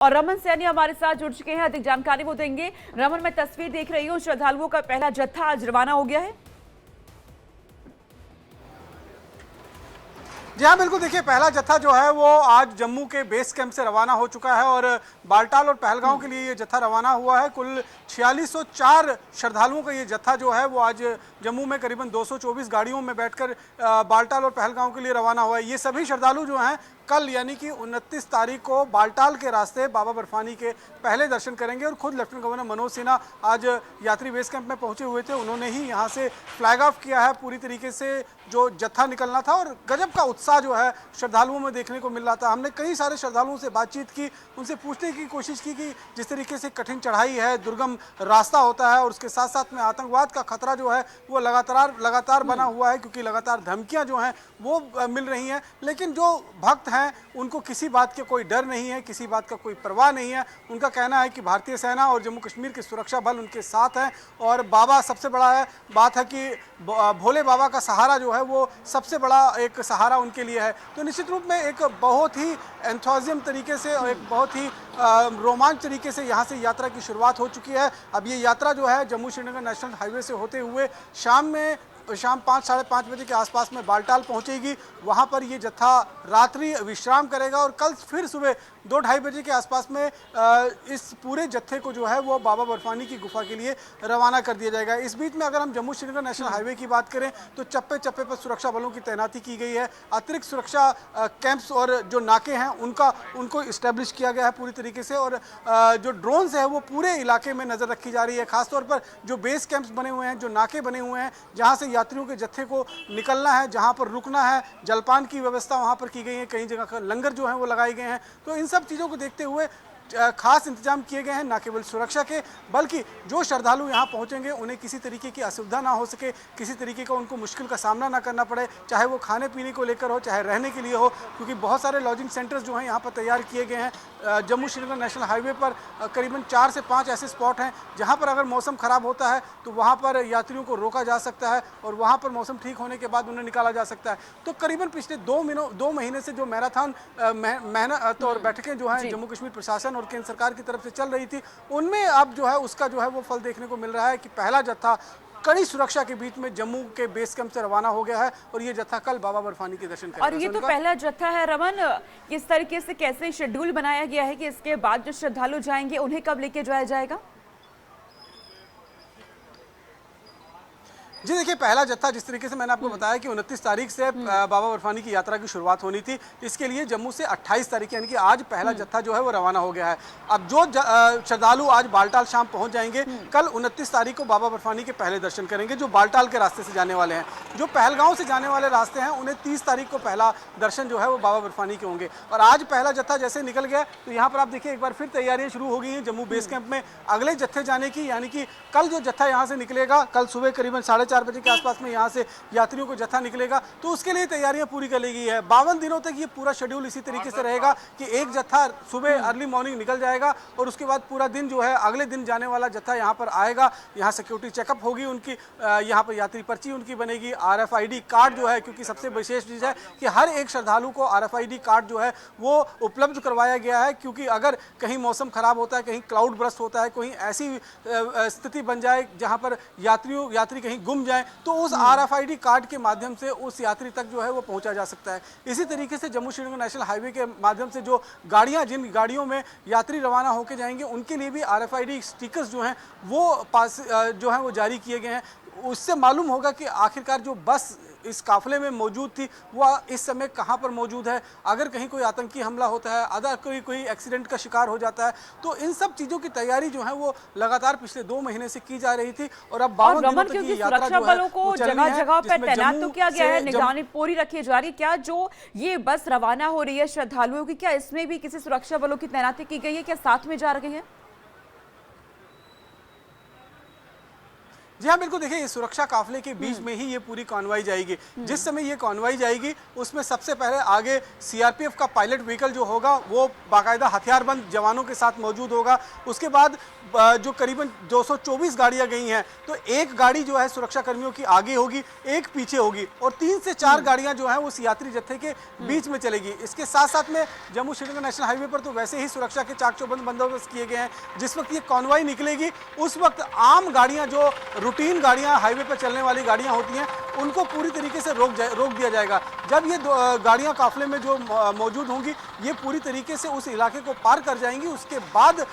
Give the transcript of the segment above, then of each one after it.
और रमन सैनी हमारे साथ जुड़ चुके हैं, अधिक जानकारी वो देंगे। रमन, मैं तस्वीर देख रही हूँ, श्रद्धालुओं का पहला जत्था आज रवाना हो गया है। जी हाँ, बिल्कुल। देखिए, पहला जत्था जो है वो आज जम्मू के बेस कैंप से रवाना हो चुका है और बालटाल और पहलगांव के लिए ये जत्था रवाना हुआ है। कुल 4604 श्रद्धालुओं का ये जत्था जो है वो आज जम्मू में करीबन 224 गाड़ियों में बैठकर बालटाल और पहलगांव के लिए रवाना हुआ है। ये सभी श्रद्धालु जो हैं कल यानी कि 29 तारीख को बालटाल के रास्ते बाबा बर्फानी के पहले दर्शन करेंगे और खुद लेफ्टिनेंट गवर्नर मनोज सिन्हा आज यात्री बेस कैंप में पहुंचे हुए थे। उन्होंने ही यहां से फ्लैग ऑफ किया है पूरी तरीके से जो जत्था निकलना था और गजब का उत्साह जो है श्रद्धालुओं में देखने को मिल रहा था। हमने कई सारे श्रद्धालुओं से बातचीत की, उनसे पूछने की कोशिश की कि जिस तरीके से कठिन चढ़ाई है, दुर्गम रास्ता होता है और उसके साथ साथ में आतंकवाद का खतरा जो है वो लगातार बना हुआ है, क्योंकि लगातार धमकियां जो हैं वो मिल रही हैं। लेकिन जो भक्त हैं उनको किसी बात के कोई डर नहीं है, किसी बात का कोई परवाह नहीं है। उनका कहना है कि भारतीय सेना और जम्मू कश्मीर के सुरक्षा बल उनके साथ हैं और बाबा सबसे बड़ा बात है कि भोले बाबा का सहारा जो है वो सबसे बड़ा एक सहारा उनके लिए है। तो निश्चित रूप में एक बहुत ही एंथुसियाज्म तरीके से और एक बहुत ही रोमांच तरीके से यहाँ से यात्रा की शुरुआत हो चुकी है। अब ये यात्रा जो है जम्मू श्रीनगर नेशनल हाईवे से होते हुए शाम 5 साढ़े 5 बजे के आसपास में बालटाल पहुंचेगी। वहां पर ये जत्था रात्रि विश्राम करेगा और कल फिर सुबह 2-2:30 बजे के आसपास में इस पूरे जत्थे को जो है वो बाबा बर्फानी की गुफा के लिए रवाना कर दिया जाएगा। इस बीच में अगर हम जम्मू श्रीनगर नेशनल हाईवे की बात करें तो चप्पे चप्पे पर सुरक्षा बलों की तैनाती की गई है। अतिरिक्त सुरक्षा कैंप्स और जो नाके हैं उनको इस्टेब्लिश किया गया है पूरी तरीके से और जो ड्रोन्स है वो पूरे इलाके में नज़र रखी जा रही है। खासतौर पर जो बेस कैंप्स बने हुए हैं, जो नाके बने हुए हैं, जहाँ से यात्रियों के जत्थे को निकलना है, जहाँ पर रुकना है, जलपान की व्यवस्था वहाँ पर की गई है। कई जगह लंगर जो है वो लगाए गए हैं। तो इन सब चीज़ों को देखते हुए खास इंतजाम किए गए हैं, न केवल सुरक्षा के बल्कि जो श्रद्धालु यहाँ पहुँचेंगे उन्हें किसी तरीके की असुविधा ना हो सके, किसी तरीके का उनको मुश्किल का सामना ना करना पड़े, चाहे वो खाने पीने को लेकर हो, चाहे रहने के लिए हो, क्योंकि बहुत सारे लॉजिंग सेंटर्स जो हैं यहाँ पर तैयार किए गए हैं। जम्मू श्रीनगर नेशनल हाईवे पर करीबन 4 से 5 ऐसे स्पॉट हैं जहाँ पर अगर मौसम ख़राब होता है तो वहाँ पर यात्रियों को रोका जा सकता है और वहाँ पर मौसम ठीक होने के बाद उन्हें निकाला जा सकता है। तो करीबन पिछले 2 महीने से जो मैराथन मेहनत और बैठकें जो हैं जम्मू कश्मीर प्रशासन और केंद्र सरकार की तरफ से चल रही थी, उनमें अब जो है उसका जो है वो फल देखने को मिल रहा है कि पहला जत्था कड़ी सुरक्षा के बीच में जम्मू के बेस कैंप से रवाना हो गया है और ये जत्था कल बाबा बर्फानी के दर्शन करेगा। और ये तो पहला जत्था है रमन, किस तरीके से कैसे शेड्यूल बनाया गया है कि इसके बाद जो श्रद्धालु जाएंगे उन्हें कब लेके जाया जाएगा? जी देखिए, पहला जत्था जिस तरीके से मैंने आपको बताया कि 29 तारीख से बाबा बर्फानी की यात्रा की शुरुआत होनी थी, इसके लिए जम्मू से 28 तारीख यानी कि आज पहला जत्था जो है वो रवाना हो गया है। अब जो श्रद्धालु आज बालटाल शाम पहुंच जाएंगे, कल 29 तारीख को बाबा बर्फानी के पहले दर्शन करेंगे जो बालटाल के रास्ते से जाने वाले हैं। जो पहलगांव से जाने वाले रास्ते हैं उन्हें 30 तारीख को पहला दर्शन जो है वो बाबा बर्फानी के होंगे। और आज पहला जत्था जैसे निकल गया तो यहाँ पर आप देखिए एक बार फिर तैयारियां शुरू हो गई हैं जम्मू बेस कैंप में अगले जत्थे जाने की, यानी कि कल जो जत्था यहाँ से निकलेगा, कल सुबह करीबन 4:30 बजे के आसपास में यहाँ से यात्रियों को जत्था निकलेगा, तो उसके लिए तैयारियां पूरी कर ली गई है। 52 दिनों तक ये पूरा शेड्यूल इसी तरीके से रहेगा कि एक जत्था सुबह अर्ली मॉर्निंग निकल जाएगा और उसके बाद पूरा दिन जो है अगले दिन जाने वाला जत्था यहाँ पर आएगा। यहाँ सिक्योरिटी चेकअप होगी उनकी, यहाँ पर यात्री पर्ची उनकी बनेगी, RFID कार्ड जो है, क्योंकि सबसे विशेष चीज़ है कि हर एक श्रद्धालु को RFID कार्ड जो है वो उपलब्ध करवाया गया है, क्योंकि अगर कहीं मौसम खराब होता है, कहीं क्लाउड बर्स्ट होता है, कहीं ऐसी स्थिति बन जाए जहाँ पर यात्री कहीं गुम जाए तो उस RFID कार्ड के माध्यम से उस यात्री तक जो है वो पहुंचा जा सकता है। इसी तरीके से जम्मू श्रीनगर नेशनल हाईवे के माध्यम से जो जिन गाड़ियों में यात्री रवाना होकर जाएंगे उनके लिए भी RFID स्टिकर्स जो हैं वो जो हैं वो जारी किए गए हैं। उससे मालूम होगा कि आखिरकार जो बस इस काफिले में मौजूद थी वह इस समय कहां पर मौजूद है। अगर कहीं कोई आतंकी हमला होता है, अगर कोई एक्सीडेंट का शिकार हो जाता है, तो इन सब चीज़ों की तैयारी जो है वो लगातार पिछले 2 महीने से की जा रही थी। और अब 52 दिनों तक ये यात्रा जो है को जगह जगह पर तैनात तो किया गया है, निगरानी पूरी रखी जा रही। क्या जो ये बस रवाना हो रही है श्रद्धालुओं की, क्या इसमें भी किसी सुरक्षा बलों की तैनाती की गई है? क्या साथ में जा रहे हैं? जी हाँ, बिल्कुल। देखिए, इस सुरक्षा काफिले के बीच में ही ये पूरी कॉन्वॉय जाएगी। जिस समय ये कॉन्वॉय जाएगी उसमें सबसे पहले आगे सीआरपीएफ का पायलट व्हीकल जो होगा वो बाकायदा हथियारबंद जवानों के साथ मौजूद होगा। उसके बाद जो करीबन 224 गाड़ियां गई हैं, तो एक गाड़ी जो है सुरक्षा कर्मियों की आगे होगी, एक पीछे होगी, और 3 से 4 गाड़ियां जो हैं वो यात्री जत्थे के बीच में चलेगी। इसके साथ साथ में जम्मू श्रीनगर नेशनल हाईवे पर तो वैसे ही सुरक्षा के चाक चौबंद बंदोबस्त किए गए हैं। जिस वक्त ये कॉन्वॉय निकलेगी उस वक्त आम गाड़ियां, जो रूटीन गाड़ियां, हाईवे पर चलने वाली गाड़ियां होती हैं, उनको पूरी तरीके से रोक दिया जाएगा। जब ये गाड़ियां काफिले में जो मौजूद होंगी, ये पूरी तरीके से उस इलाके को पार कर जाएंगी। उसके बाद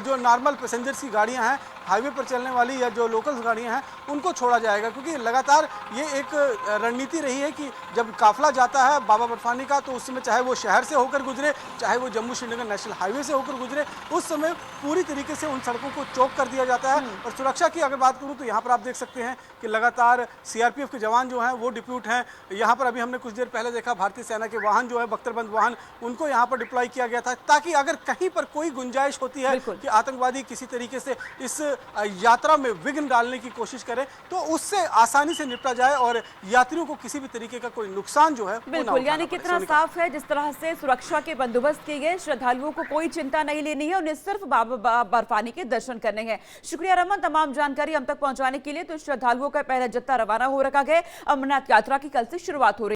जो नॉर्मल पैसेंजर्स की गाड़ियां हैं, हाईवे पर चलने वाली या जो लोकल गाड़ियां हैं, उनको छोड़ा जाएगा। क्योंकि लगातार ये एक रणनीति रही है कि जब काफिला जाता है बाबा बर्फानी का, तो उस समय चाहे वो शहर से होकर गुजरे, चाहे वो जम्मू श्रीनगर नेशनल हाईवे से होकर गुजरे, उस समय पूरी तरीके से उन सड़कों को चौक कर दिया जाता है। और सुरक्षा की अगर बात करूं तो यहाँ पर आप देख सकते हैं कि लगातार सीआरपीएफ के जवान जो हैं वो डिप्यूट हैं। यहाँ पर अभी हमने कुछ देर पहले देखा भारतीय सेना के वाहन जो है, बख्तरबंद वाहन, उनको यहाँ पर डिप्लॉय किया गया था, ताकि अगर कहीं पर कोई गुंजाइश होती है कि आतंकवादी किसी तरीके से इस यात्रा में विघ्न डालने की कोशिश करें, तो उससे आसानी से निपटा जाए और यात्रियों को किसी भी तरीके का कोई नुकसान जो है बिल्कुल। यानी कितना साफ है जिस तरह से सुरक्षा के बंदोबस्त किए गए। श्रद्धालुओं को कोई चिंता नहीं लेनी है, उन्हें सिर्फ बाबा बर्फानी के दर्शन करने हैं। शुक्रिया रमन, तमाम जानकारी हम तक पहुंचाने के लिए। तो श्रद्धालुओं का पहला जत्था रवाना हो रखा है। अमरनाथ यात्रा की कल से शुरुआत हो रही है।